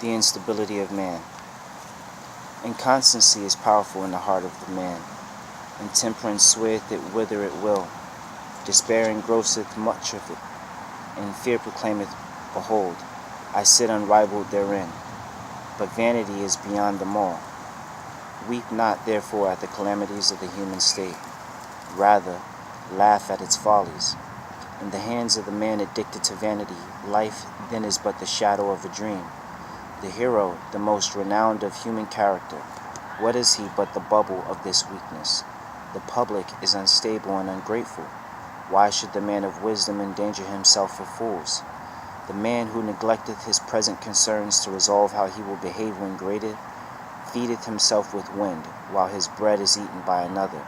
The instability of man. Inconstancy is powerful in the heart of the man. Intemperance swayeth it whither it will. Despair engrosseth much of it, and fear proclaimeth, Behold, I sit unrivaled therein. But vanity is beyond them all. Weep not therefore at the calamities of the human state. Rather, laugh at its follies. In the hands of the man addicted to vanity, life then is but the shadow of a dream. The hero, the most renowned of human character, what is he but the bubble of this weakness? The public is unstable and ungrateful. Why should the man of wisdom endanger himself for fools? The man who neglecteth his present concerns to resolve how he will behave when greater, feedeth himself with wind, while his bread is eaten by another.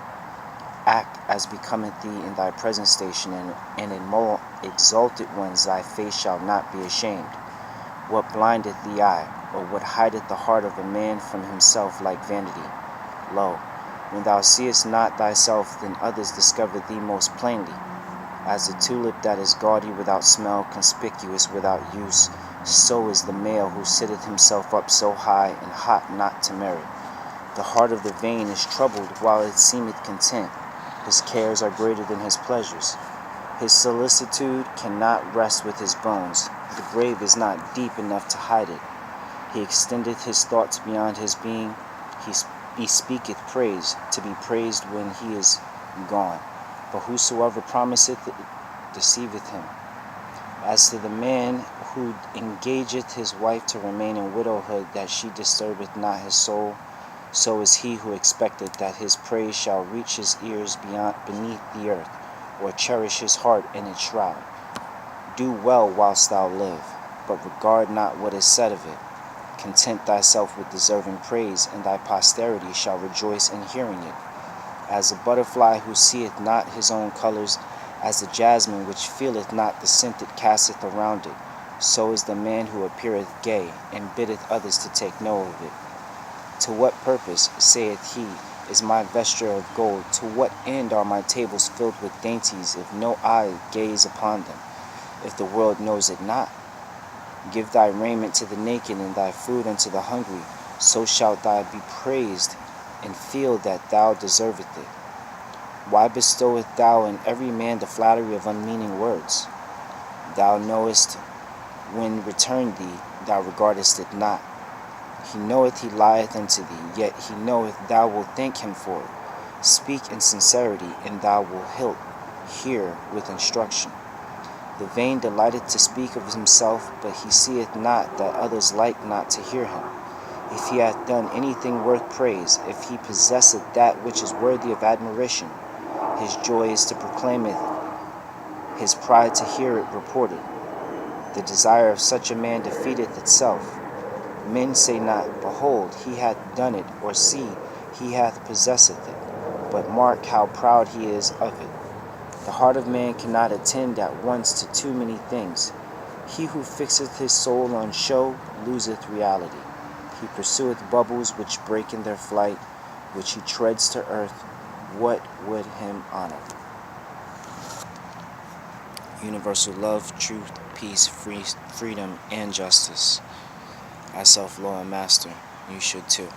Act as becometh thee in thy present station, and in more exalted ones thy face shall not be ashamed. What blindeth the eye, or what hideth the heart of a man from himself like vanity? Lo, when thou seest not thyself, then others discover thee most plainly. As the tulip that is gaudy without smell, conspicuous without use, so is the male who sitteth himself up so high and hot not to merit. The heart of the vain is troubled while it seemeth content. His cares are greater than his pleasures. His solicitude cannot rest with his bones. The grave is not deep enough to hide it. He extendeth his thoughts beyond his being. He speaketh praise, to be praised when he is gone. But whosoever promiseth deceiveth him. As to the man who engageth his wife to remain in widowhood, that she disturbeth not his soul, so is he who expecteth that his praise shall reach his ears beneath the earth, or cherish his heart in its shroud. Do well whilst thou live, but regard not what is said of it. Content thyself with deserving praise, and thy posterity shall rejoice in hearing it. As a butterfly who seeth not his own colors, as the jasmine which feeleth not the scent it casteth around it, so is the man who appeareth gay, and biddeth others to take note of it. To what purpose, saith he, is my vesture of gold? To what end are my tables filled with dainties, if no eye gaze upon them, if the world knows it not? Give thy raiment to the naked, and thy food unto the hungry, so shalt thou be praised, and feel that thou deservest it. Why bestowest thou on every man the flattery of unmeaning words? Thou knowest when returned thee, thou regardest it not. He knoweth he lieth unto thee, yet he knoweth thou wilt thank him for it. Speak in sincerity, and thou wilt hear with instruction. The vain delighteth to speak of himself, but he seeth not that others like not to hear him. If he hath done anything worth praise, if he possesseth that which is worthy of admiration, his joy is to proclaim it, his pride to hear it reported. The desire of such a man defeateth itself. Men say not, Behold, he hath done it, or see, he hath possesseth it. But mark how proud he is of it. The heart of man cannot attend at once to too many things. He who fixeth his soul on show loseth reality. He pursueth bubbles which break in their flight, which he treads to earth. What would him honor? Universal love, truth, peace, freedom, and justice. I self-law and master. You should too.